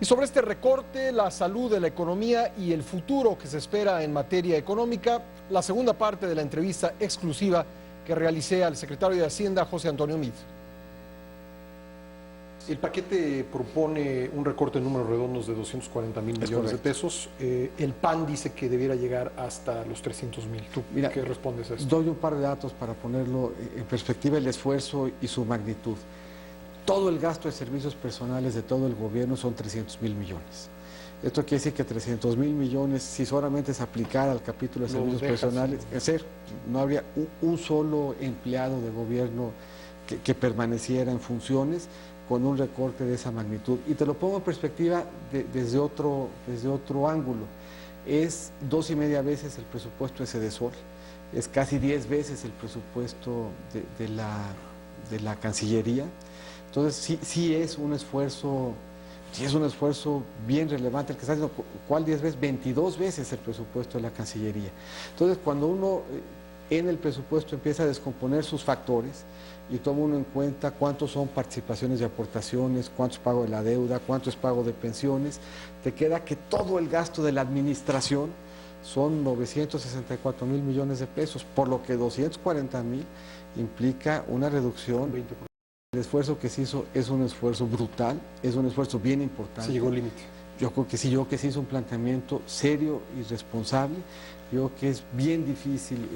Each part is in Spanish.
Y sobre este recorte, la salud de la economía y el futuro que se espera en materia económica, la segunda parte de la entrevista exclusiva que realicé al secretario de Hacienda, José Antonio Meade. El paquete propone un recorte en números redondos de 240,000 millones de pesos. El PAN dice que debiera llegar hasta los 300,000. ¿Tú qué respondes a esto? Doy un par de datos para ponerlo en perspectiva el esfuerzo y su magnitud. Todo el gasto de servicios personales de todo el gobierno son 300,000 millones. Esto quiere decir que 300,000 millones, si solamente se aplicara al capítulo de servicios personales, es decir, no habría un solo empleado de gobierno que permaneciera en funciones con un recorte de esa magnitud. Y te lo pongo en perspectiva desde otro ángulo. Es 2,5 veces el presupuesto de Sedesol, es casi 10 veces el presupuesto de la Cancillería. Entonces sí es un esfuerzo bien relevante el que está haciendo. ¿Cuál 10 veces? 22 veces el presupuesto de la Cancillería. Entonces, cuando uno en el presupuesto empieza a descomponer sus factores y toma uno en cuenta cuántos son participaciones y aportaciones, cuánto es pago de la deuda, cuánto es pago de pensiones, te queda que todo el gasto de la administración son 964,000 millones de pesos, por lo que 240,000 implica una reducción. 20%. El esfuerzo que se hizo es un esfuerzo brutal, es un esfuerzo bien importante. Se llegó al límite. Yo creo que se hizo un planteamiento serio y responsable. Yo creo que es bien difícil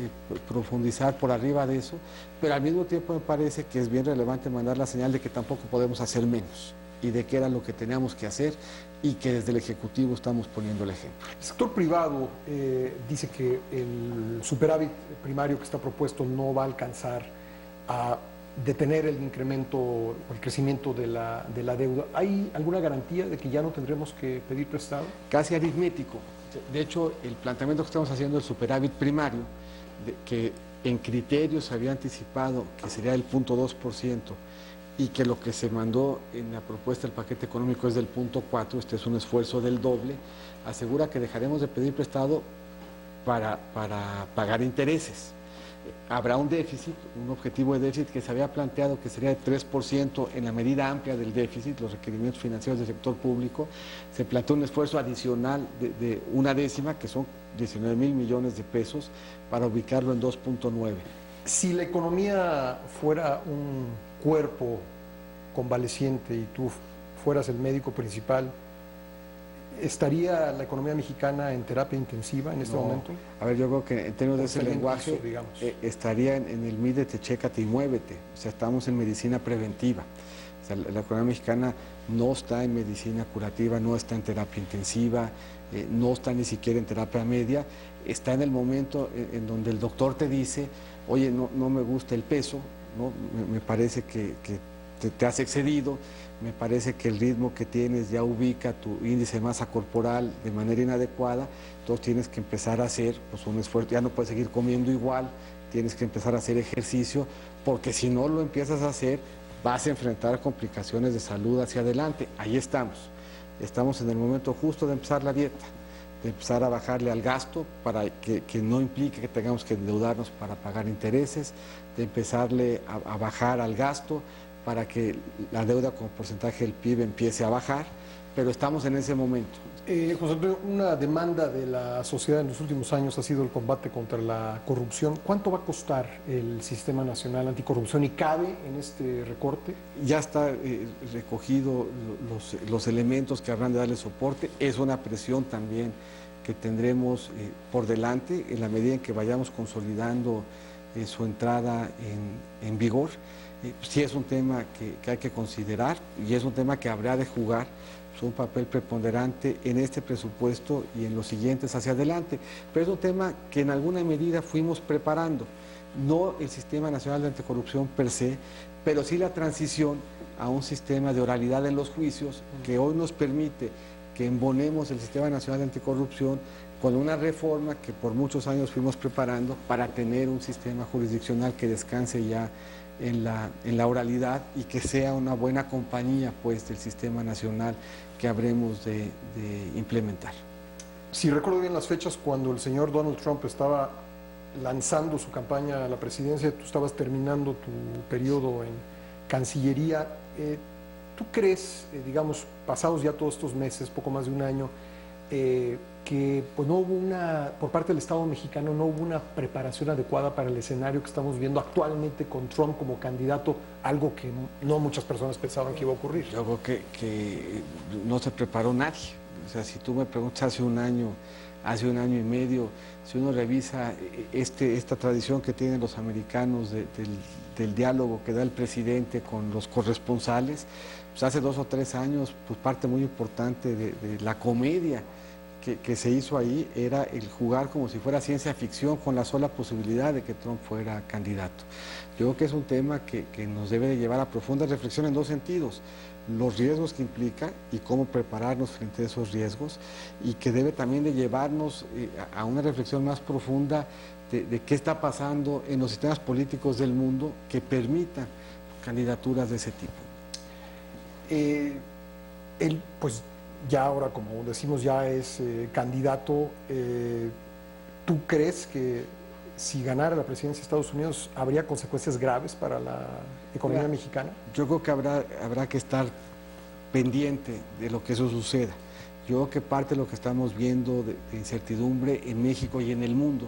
profundizar por arriba de eso, pero al mismo tiempo me parece que es bien relevante mandar la señal de que tampoco podemos hacer menos y de que era lo que teníamos que hacer y que desde el Ejecutivo estamos poniendo el ejemplo. El sector privado dice que el superávit primario que está propuesto no va a alcanzar a detener el incremento o el crecimiento de la deuda. ¿Hay alguna garantía de que ya no tendremos que pedir prestado? Casi aritmético. De hecho, el planteamiento que estamos haciendo del superávit primario, que en criterios se había anticipado que sería el 0.2% y que lo que se mandó en la propuesta del paquete económico es del 0.4%, este es un esfuerzo del doble, asegura que dejaremos de pedir prestado para pagar intereses. Habrá un déficit, un objetivo de déficit que se había planteado que sería de 3% en la medida amplia del déficit, los requerimientos financieros del sector público. Se planteó un esfuerzo adicional de 1/10, que son 19,000 millones de pesos, para ubicarlo en 2.9. Si la economía fuera un cuerpo convaleciente y tú fueras el médico principal, ¿estaría la economía mexicana en terapia intensiva en este momento? A ver, yo creo que en términos de ese lenguaje estaría en el mídete, chécate y muévete. O sea, estamos en medicina preventiva. O sea, la economía mexicana no está en medicina curativa, no está en terapia intensiva, no está ni siquiera en terapia media. Está en el momento en donde el doctor te dice, oye, no me gusta el peso, ¿no? Me parece que te has excedido, me parece que el ritmo que tienes ya ubica tu índice de masa corporal de manera inadecuada, entonces tienes que empezar a hacer un esfuerzo, ya no puedes seguir comiendo igual, tienes que empezar a hacer ejercicio, porque si no lo empiezas a hacer, vas a enfrentar complicaciones de salud hacia adelante. Ahí estamos en el momento justo de empezar la dieta, de empezar a bajarle al gasto para que no implique que tengamos que endeudarnos para pagar intereses, de empezarle a bajar al gasto, para que la deuda como porcentaje del PIB empiece a bajar, pero estamos en ese momento. José Antonio, una demanda de la sociedad en los últimos años ha sido el combate contra la corrupción. ¿Cuánto va a costar el Sistema Nacional Anticorrupción y cabe en este recorte? Ya está recogido los elementos que habrán de darle soporte. Es una presión también que tendremos por delante en la medida en que vayamos consolidando su entrada en vigor. Sí es un tema que hay que considerar y es un tema que habrá de jugar un papel preponderante en este presupuesto y en los siguientes hacia adelante. Pero es un tema que en alguna medida fuimos preparando, no el Sistema Nacional de Anticorrupción per se, pero sí la transición a un sistema de oralidad en los juicios que hoy nos permite que embonemos el Sistema Nacional de Anticorrupción con una reforma que por muchos años fuimos preparando para tener un sistema jurisdiccional que descanse ya en la oralidad y que sea una buena compañía pues del Sistema Nacional que habremos de implementar. Si recuerdo bien las fechas, cuando el señor Donald Trump estaba lanzando su campaña a la presidencia, tú estabas terminando tu periodo en Cancillería. ¿Tú crees, digamos, pasados ya todos estos meses, poco más de un año, que pues no hubo por parte del Estado mexicano, no hubo una preparación adecuada para el escenario que estamos viendo actualmente con Trump como candidato, algo que no muchas personas pensaban que iba a ocurrir? Yo creo que no se preparó nadie. O sea, si tú me preguntas hace un año y medio, si uno revisa esta tradición que tienen los americanos del diálogo que da el presidente con los corresponsales, pues hace 2 o 3 años, pues parte muy importante de la comedia que se hizo ahí era el jugar como si fuera ciencia ficción con la sola posibilidad de que Trump fuera candidato. Yo creo que es un tema que nos debe de llevar a profunda reflexión en 2 sentidos: los riesgos que implica y cómo prepararnos frente a esos riesgos, y que debe también de llevarnos a una reflexión más profunda de qué está pasando en los sistemas políticos del mundo que permitan candidaturas de ese tipo. Él, pues ya ahora, como decimos, ya es candidato. ¿Tú crees que si ganara la presidencia de Estados Unidos habría consecuencias graves para la economía mexicana? Yo creo que habrá que estar pendiente de lo que eso suceda. Yo creo que parte de lo que estamos viendo de incertidumbre en México y en el mundo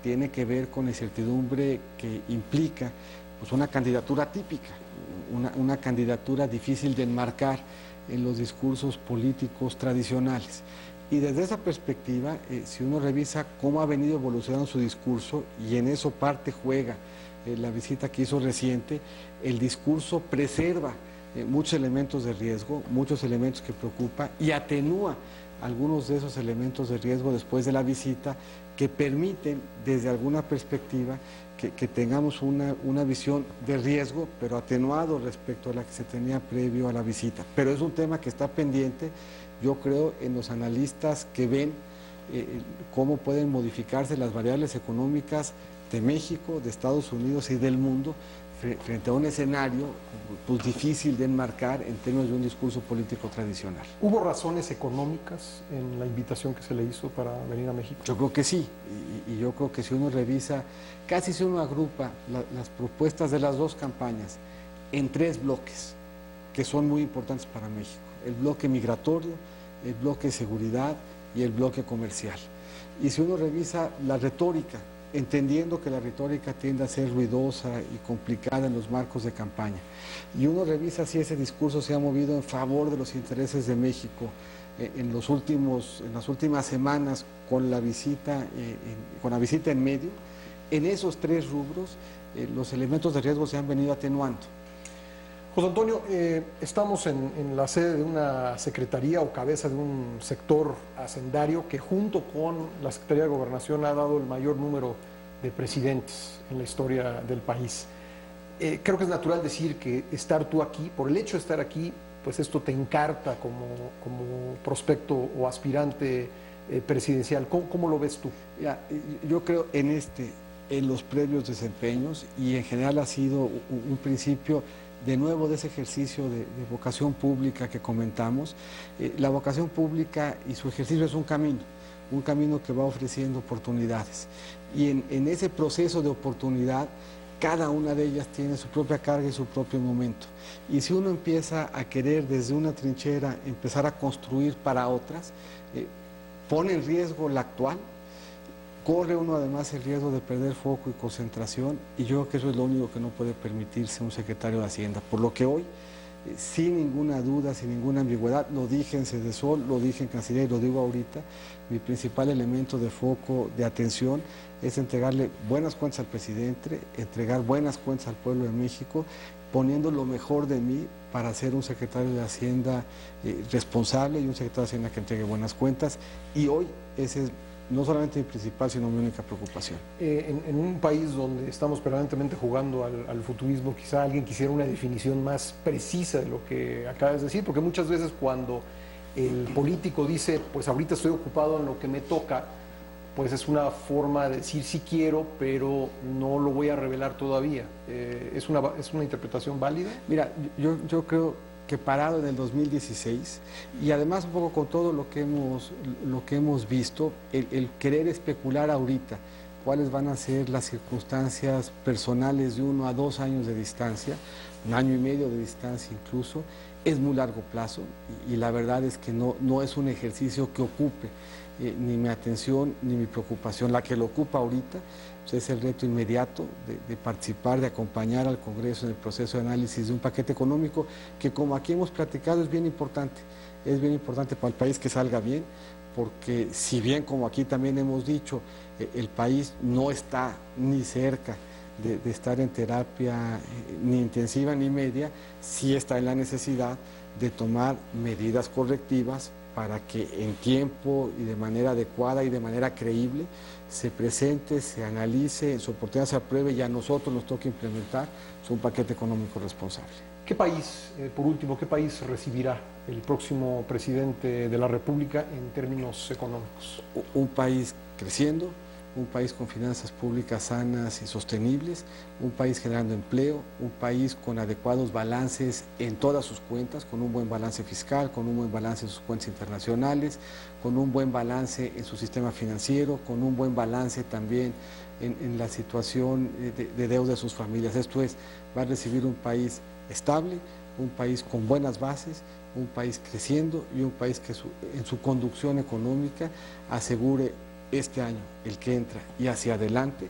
tiene que ver con la incertidumbre que implica pues, una candidatura típica, una candidatura difícil de enmarcar en los discursos políticos tradicionales. Y desde esa perspectiva, si uno revisa cómo ha venido evolucionando su discurso, y en eso parte juega la visita que hizo reciente, el discurso preserva muchos elementos de riesgo, muchos elementos que preocupan, y atenúa algunos de esos elementos de riesgo después de la visita, que permiten desde alguna perspectiva que tengamos una visión de riesgo, pero atenuado respecto a la que se tenía previo a la visita. Pero es un tema que está pendiente, yo creo, en los analistas que ven cómo pueden modificarse las variables económicas de México, de Estados Unidos y del mundo frente a un escenario pues, difícil de enmarcar en términos de un discurso político tradicional. ¿Hubo razones económicas en la invitación que se le hizo para venir a México? Yo creo que sí, y yo creo que si uno revisa, casi si uno agrupa las propuestas de las 2 campañas en 3 bloques que son muy importantes para México: el bloque migratorio, el bloque de seguridad y el bloque comercial. Y si uno revisa la retórica, entendiendo que la retórica tiende a ser ruidosa y complicada en los marcos de campaña, y uno revisa si ese discurso se ha movido en favor de los intereses de México en las últimas semanas con la visita en medio, en esos 3 rubros los elementos de riesgo se han venido atenuando. José Antonio, estamos en la sede de una secretaría o cabeza de un sector hacendario que junto con la Secretaría de Gobernación ha dado el mayor número de presidentes en la historia del país. Creo que es natural decir que estar tú aquí, por el hecho de estar aquí, pues esto te encarta como prospecto o aspirante presidencial. ¿Cómo lo ves tú? Ya, yo creo en los previos desempeños, y en general ha sido un principio de nuevo de ese ejercicio de vocación pública que comentamos. La vocación pública y su ejercicio es un camino que va ofreciendo oportunidades, y en ese proceso de oportunidad cada una de ellas tiene su propia carga y su propio momento, y si uno empieza a querer desde una trinchera empezar a construir para otras, pone en riesgo la actual, corre uno además el riesgo de perder foco y concentración, y yo creo que eso es lo único que no puede permitirse un secretario de Hacienda. Por lo que hoy, sin ninguna duda, sin ninguna ambigüedad, lo dije en Sedesol, lo dije en Cancillería y lo digo ahorita, mi principal elemento de foco, de atención, es entregarle buenas cuentas al presidente, entregar buenas cuentas al pueblo de México, poniendo lo mejor de mí para ser un secretario de Hacienda responsable y un secretario de Hacienda que entregue buenas cuentas, y hoy ese es no solamente mi principal, sino mi única preocupación. En un país donde estamos permanentemente jugando al futurismo, quizá alguien quisiera una definición más precisa de lo que acabas de decir, porque muchas veces cuando el político dice, pues ahorita estoy ocupado en lo que me toca, pues es una forma de decir sí quiero, pero no lo voy a revelar todavía. ¿Es una interpretación válida? Mira, yo creo que parado en el 2016, y además un poco con todo lo que hemos visto, el querer especular ahorita cuáles van a ser las circunstancias personales de 1 a 2 años de distancia, 1 año y medio de distancia incluso, es muy largo plazo y la verdad es que no es un ejercicio que ocupe ni mi atención ni mi preocupación. La que lo ocupa ahorita pues, es el reto inmediato de participar, de acompañar al Congreso en el proceso de análisis de un paquete económico que, como aquí hemos platicado, es bien importante. Es bien importante para el país que salga bien, porque si bien, como aquí también hemos dicho, el país no está ni cerca de estar en terapia ni intensiva ni media, sí está en la necesidad de tomar medidas correctivas para que en tiempo y de manera adecuada y de manera creíble se presente, se analice, en su oportunidad se apruebe y a nosotros nos toca implementar un paquete económico responsable. ¿Qué país, por último, qué país recibirá el próximo presidente de la República en términos económicos? Un país creciendo, un país con finanzas públicas sanas y sostenibles, un país generando empleo, un país con adecuados balances en todas sus cuentas, con un buen balance fiscal, con un buen balance en sus cuentas internacionales, con un buen balance en su sistema financiero, con un buen balance también en la situación de deuda de sus familias. Esto es, va a recibir un país estable, un país con buenas bases, un país creciendo y un país que en su conducción económica asegure este año, el que entra y hacia adelante,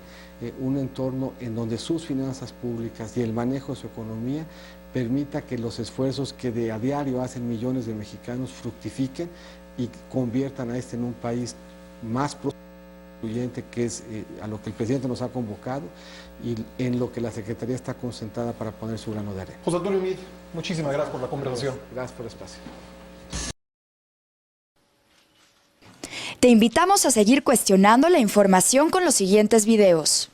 un entorno en donde sus finanzas públicas y el manejo de su economía permita que los esfuerzos que a diario hacen millones de mexicanos fructifiquen y conviertan a este en un país más incluyente, que es a lo que el presidente nos ha convocado y en lo que la Secretaría está concentrada para poner su grano de arena. José Antonio Meade, muchísimas gracias por la conversación. Gracias por el espacio. Te invitamos a seguir cuestionando la información con los siguientes videos.